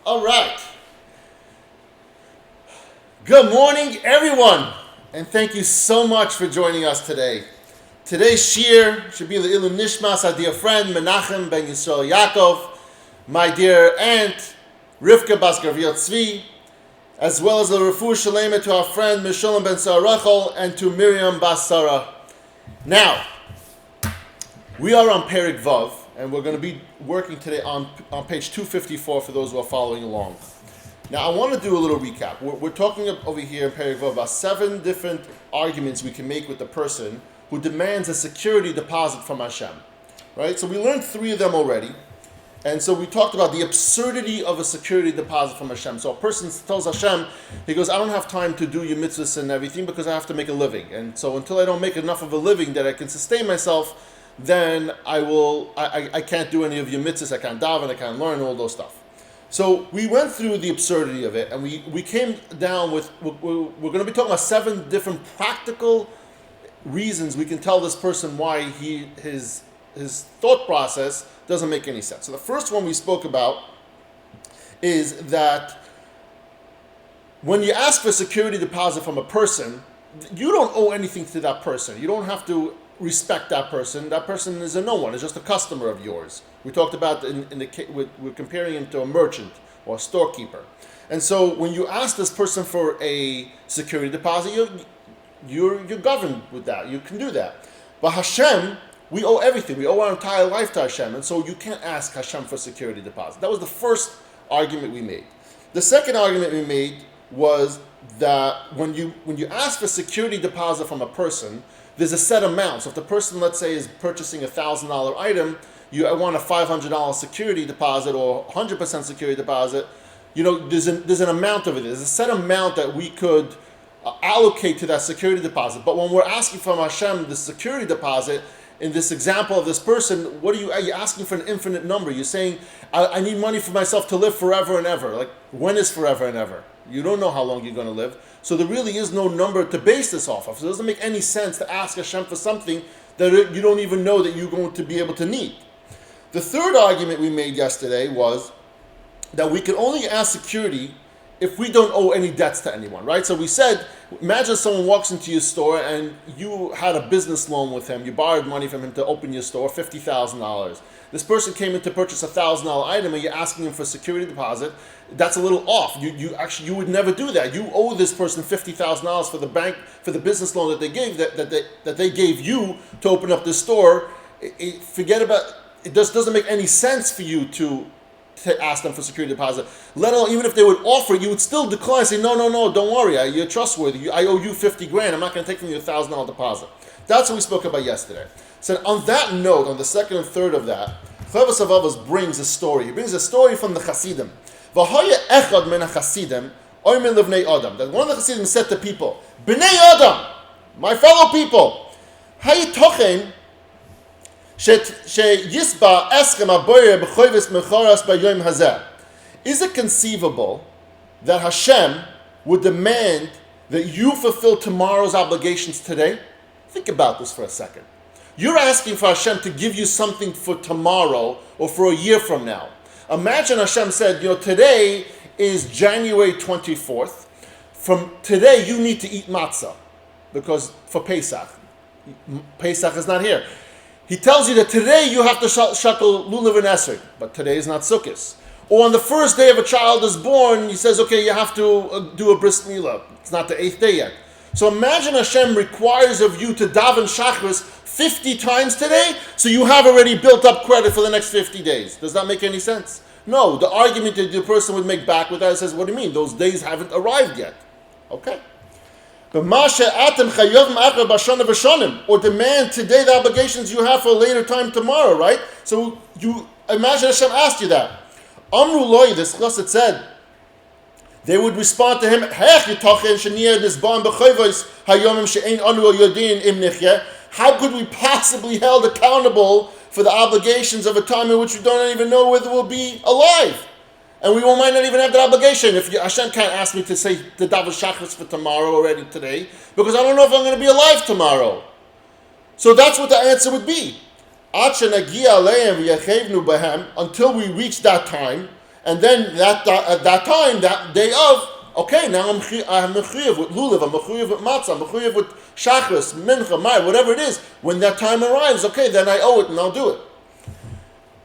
All right. Good morning, everyone, and thank you so much for joining us today. Today's shir should be the Ilum Nishmas, our dear friend Menachem ben Yisrael Yaakov, my dear aunt Rivka Bas Gavriel Tzvi, as well as the Refuah Shalema to our friend Mishalom ben Sarah and to Miriam Bas Sarah. Now, we are on Perek Vav, and we're going to be working today on page 254 for those who are following along. Now, I want to do a little recap. We're talking over here in Perek Vav about 7 different arguments we can make with the person who demands a security deposit from Hashem. Right? So we learned 3 of them already. And so we talked about the absurdity of a security deposit from Hashem. So a person tells Hashem, he goes, I don't have time to do your mitzvahs and everything because I have to make a living. And so until I don't make enough of a living that I can sustain myself, then I can't do any of your mitzvahs, I can't daven, I can't learn, all those stuff. So we went through the absurdity of it, and we came down with, we're going to be talking about 7 different practical reasons we can tell this person why his thought process doesn't make any sense. So the first one we spoke about is that when you ask for security deposit from a person, you don't owe anything to that person. You don't have to respect that person. That person is a no one. It's just a customer of yours. We talked about we're comparing him to a merchant or a storekeeper. And so when you ask this person for a security deposit, you're governed with that. You can do that. But Hashem, we owe everything. We owe our entire life to Hashem. And so you can't ask Hashem for security deposit. That was the first argument we made. The second argument we made was that when you ask for security deposit from a person, there's a set amount. So if the person, let's say, is purchasing a $1,000 item, I want a $500 security deposit or 100% security deposit. There's an amount of it. There's a set amount that we could allocate to that security deposit. But when we're asking from Hashem the security deposit, in this example of this person, are you asking for an infinite number? You're saying, I need money for myself to live forever and ever. Like, when is forever and ever? You don't know how long you're going to live. So there really is no number to base this off of. So it doesn't make any sense to ask Hashem for something that you don't even know that you're going to be able to need. The third argument we made yesterday was that we can only ask security if we don't owe any debts to anyone, right? So we said, imagine someone walks into your store and you had a business loan with him. You borrowed money from him to open your store, $50,000. This person came in to purchase a $1,000 item and you're asking him for security deposit. That's a little off. You would never do that. You owe this person $50,000 for the bank, for the business loan that they gave, that they gave you to open up this store. Forget about it. Doesn't make any sense for you to ask them for security deposit. Let alone, even if they would offer, you would still decline. Say, no, don't worry. You're trustworthy. I owe you $50,000. I'm not going to take from you a $1,000 deposit. That's what we spoke about yesterday. So on that note, on the second and third of that, Rav Av brings a story. He brings a story from the Hasidim. That one of the Hasidim said to people, B'nei Adam, my fellow people, is it conceivable that Hashem would demand that you fulfill tomorrow's obligations today? Think about this for a second. You're asking for Hashem to give you something for tomorrow or for a year from now. Imagine Hashem said, today is January 24th. From today, you need to eat matzah because for Pesach. Pesach is not here. He tells you that today you have to shakel lulav and esrog, but today is not Sukkot. Or on the first day of a child is born, he says, okay, you have to do a bris milah. It's not the 8th day yet. So imagine Hashem requires of you to daven shachris 50 times today, so you have already built up credit for the next 50 days. Does that make any sense? No, the argument that the person would make back with that says, what do you mean? Those days haven't arrived yet. Okay. Or demand today the obligations you have for a later time tomorrow, right? So you imagine Hashem asked you that. Amru loy, this chassid said, they would respond to him, how could we possibly held accountable for the obligations of a time in which we don't even know whether we'll be alive? And we might not even have that obligation. If Hashem can't ask me to say the daven shachris for tomorrow already today, because I don't know if I'm going to be alive tomorrow. So that's what the answer would be. Until we reach that time, And then at that time, that day of, okay, now I'm mechuyev with lulav, I'm mechuyev with matzah, I'm mechuyev with shachris, mincha, mai, whatever it is. When that time arrives, okay, then I owe it and I'll do it.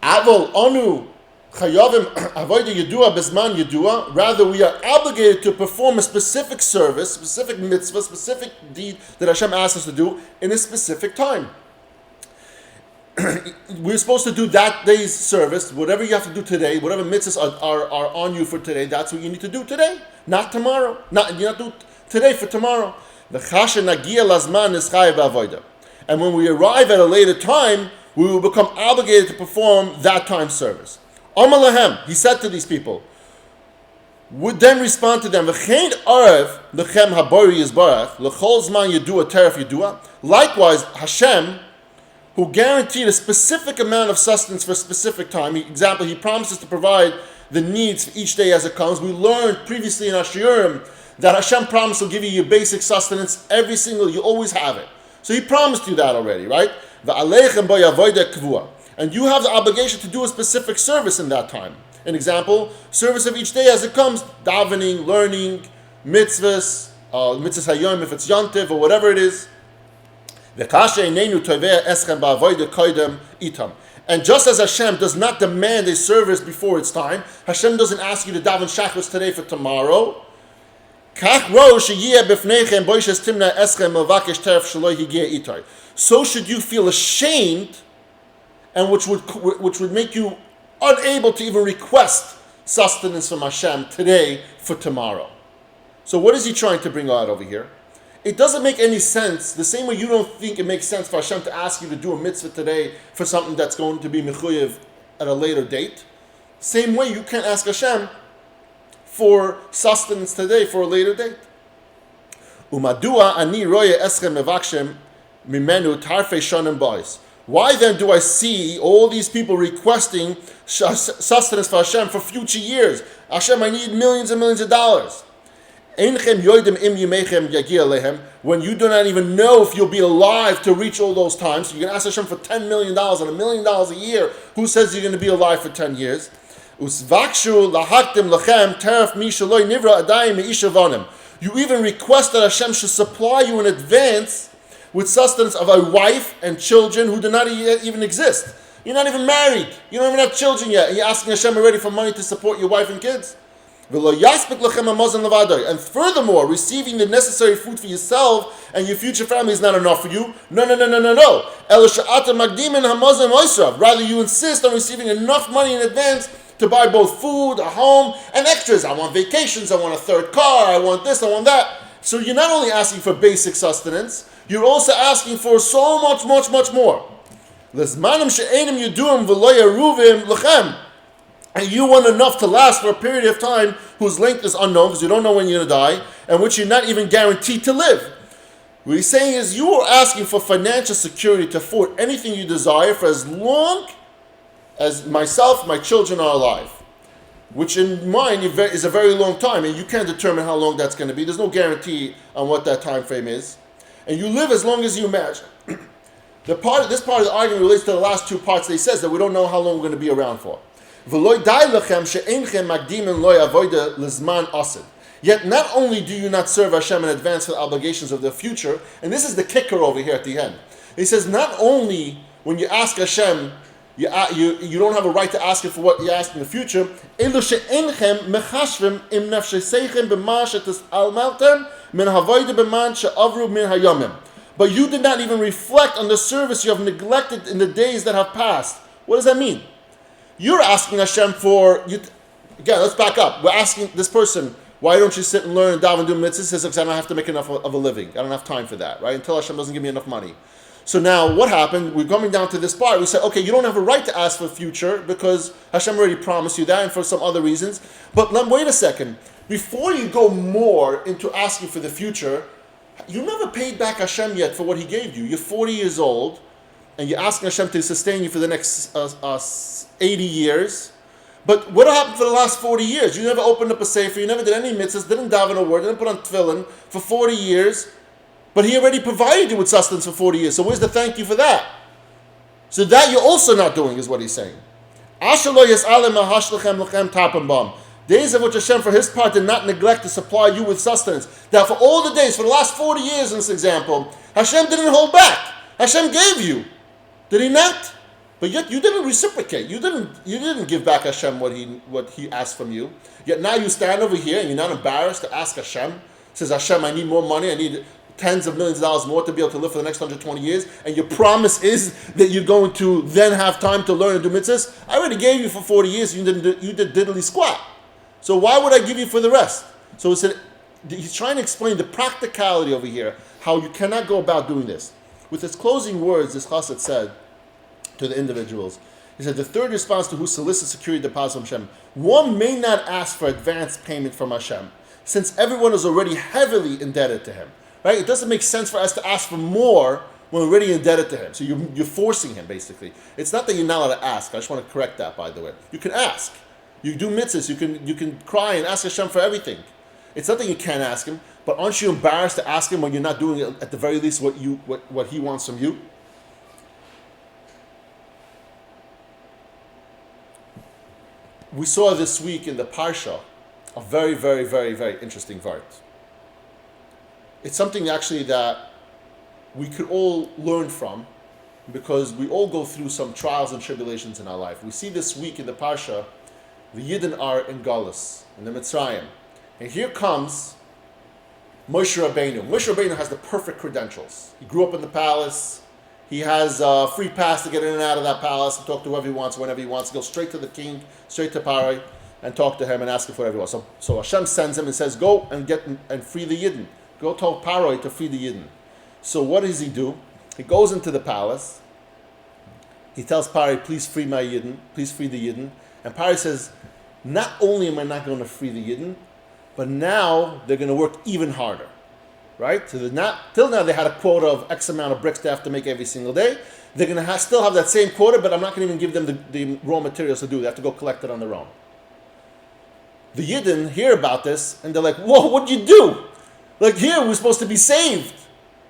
Avol onu chayavim avodah yedua bezman yedua. Rather, we are obligated to perform a specific service, specific mitzvah, specific deed that Hashem asks us to do in a specific time. We're supposed to do that day's service, whatever you have to do today, whatever mitzvahs are on you for today, that's what you need to do today, not tomorrow. You not do today for tomorrow. And when we arrive at a later time, we will become obligated to perform that time service. Amalahem, he said to these people, would then respond to them, likewise, Hashem, who guaranteed a specific amount of sustenance for a specific time. Example, he promises to provide the needs for each day as it comes. We learned previously in our shiurim that Hashem promised will give you your basic sustenance every single, you always have it. So he promised you that already, right? And you have the obligation to do a specific service in that time. An example, service of each day as it comes, davening, learning, mitzvahs, mitzvahs hayom if it's yontiv or whatever it is. And just as Hashem does not demand a service before its time, Hashem doesn't ask you to daven shachris today for tomorrow. So should you feel ashamed, and which would make you unable to even request sustenance from Hashem today for tomorrow. So what is he trying to bring out over here? It doesn't make any sense, the same way you don't think it makes sense for Hashem to ask you to do a mitzvah today for something that's going to be mechuyev at a later date. Same way you can't ask Hashem for sustenance today for a later date. Umadua ani roye eschem mevakshem mimenu tarfei shonim bois. Why then do I see all these people requesting sustenance for Hashem for future years? Hashem, I need millions and millions of dollars. When you do not even know if you'll be alive to reach all those times, so you can ask Hashem for $10 million and $1 million a year. Who says you're going to be alive for 10 years? You even request that Hashem should supply you in advance with sustenance of a wife and children who do not even exist. You're not even married. You don't even have children yet. And you're asking Hashem already for money to support your wife and kids. And furthermore, receiving the necessary food for yourself and your future family is not enough for you. No. Rather, you insist on receiving enough money in advance to buy both food, a home, and extras. I want vacations, I want a third car, I want this, I want that. So you're not only asking for basic sustenance, you're also asking for so much more. And you want enough to last for a period of time whose length is unknown because you don't know when you're going to die, and which you're not even guaranteed to live. What he's saying is you are asking for financial security to afford anything you desire for as long as myself, my children are alive. Which in mine is a very long time, and you can't determine how long that's going to be. There's no guarantee on what that time frame is. And you live as long as you imagine. This part of the argument relates to the last two parts that he says that we don't know how long we're going to be around for. Yet not only do you not serve Hashem in advance for the obligations of the future, and this is the kicker over here at the end. He says not only when you ask Hashem, you don't have a right to ask Him for what you ask in the future, but you did not even reflect on the service you have neglected in the days that have passed. What does that mean? You're asking Hashem for, again, let's back up. We're asking this person, why don't you sit and learn and daven and do mitzvahs? He says, because I don't have to make enough of a living. I don't have time for that, right? Until Hashem doesn't give me enough money. So now what happened? We're coming down to this part. We said, okay, you don't have a right to ask for the future because Hashem already promised you that and for some other reasons. But wait a second. Before you go more into asking for the future, you never paid back Hashem yet for what He gave you. You're 40 years old, and you're asking Hashem to sustain you for the next 80 years. But what happened for the last 40 years? You never opened up a sefer, you never did any mitzvahs, didn't daven a word, didn't put on tefillin for 40 years. But He already provided you with sustenance for 40 years. So where's the thank you for that? So that you're also not doing is what He's saying. Days of which Hashem, for his part, did not neglect to supply you with sustenance. That for all the days, for the last 40 years in this example, Hashem didn't hold back. Hashem gave you. Did he not? But yet you didn't reciprocate. You didn't give back Hashem what he asked from you. Yet now you stand over here and you're not embarrassed to ask Hashem. Says, Hashem, I need more money. I need tens of millions of dollars more to be able to live for the next 120 years. And your promise is that you're going to then have time to learn and do mitzvahs. I already gave you for 40 years. You did diddly squat. So why would I give you for the rest? So he said, he's trying to explain the practicality over here, how you cannot go about doing this. With his closing words, this chassid said to the individuals, he said, the third response to who solicits security deposit from Hashem, one may not ask for advance payment from Hashem, since everyone is already heavily indebted to him. Right? It doesn't make sense for us to ask for more when we're already indebted to him. So you're forcing him, basically. It's not that you're not allowed to ask. I just want to correct that, by the way. You can ask. You do mitzvahs, you can cry and ask Hashem for everything. It's not that you can't ask him, but aren't you embarrassed to ask him when you're not doing it, at the very least what he wants from you? We saw this week in the Parsha a very, very, very, very interesting part. It's something actually that we could all learn from, because we all go through some trials and tribulations in our life. We see this week in the Parsha, the Yidden are in Galus, in the Mitzrayim. And here comes Moshe Rabbeinu. Moshe Rabbeinu has the perfect credentials. He grew up in the palace. He has a free pass to get in and out of that palace and talk to whoever he wants, whenever he wants. Go straight to the king, straight to Parai, and talk to him and ask him for whatever he wants. So Hashem sends him and says, go and get and free the Yidden. Go tell Parai to free the Yidden. So what does he do? He goes into the palace. He tells Parai, please free my Yidden. Please free the Yidden. And Parai says, not only am I not going to free the Yidden, but now they're going to work even harder, right? So till now they had a quota of X amount of bricks they have to make every single day. They're going to still have that same quota, but I'm not going to even give them the raw materials to do. They have to go collect it on their own. The Yidden hear about this, and they're like, whoa, what'd you do? Like, here, we're supposed to be saved.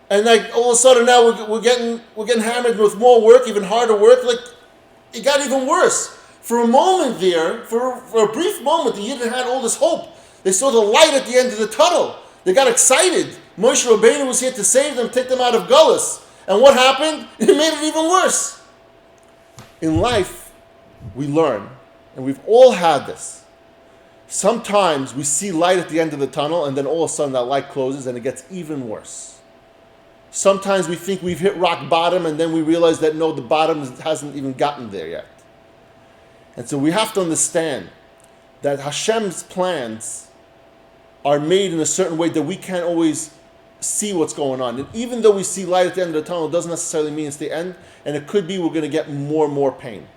And like, all of a sudden now we're getting hammered with more work, even harder work. Like, it got even worse. For a moment there, for a brief moment, the Yidden had all this hope. They saw the light at the end of the tunnel. They got excited. Moshe Rabbeinu was here to save them, take them out of Gullus. And what happened? It made it even worse. In life, we learn, and we've all had this. Sometimes we see light at the end of the tunnel, and then all of a sudden that light closes, and it gets even worse. Sometimes we think we've hit rock bottom, and then we realize that no, the bottom hasn't even gotten there yet. And so we have to understand that Hashem's plans are made in a certain way that we can't always see what's going on. And even though we see light at the end of the tunnel, it doesn't necessarily mean it's the end. And it could be we're going to get more and more pain.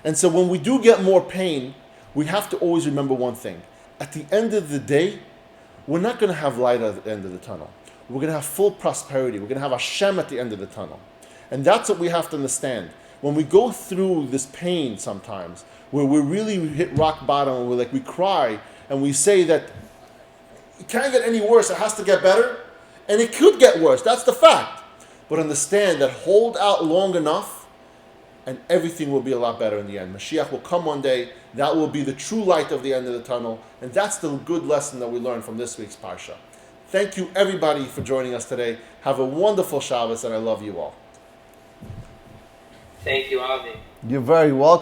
And so when we do get more pain, we have to always remember one thing. At the end of the day, we're not going to have light at the end of the tunnel. We're going to have full prosperity. We're going to have Hashem at the end of the tunnel. And that's what we have to understand. When we go through this pain sometimes, where we really hit rock bottom and we cry and we say that it can't get any worse, it has to get better, and it could get worse, that's the fact. But understand that hold out long enough and everything will be a lot better in the end. Mashiach will come one day, that will be the true light of the end of the tunnel, and that's the good lesson that we learned from this week's Parsha. Thank you everybody for joining us today. Have a wonderful Shabbos, and I love you all. Thank you, Avi. You're very welcome.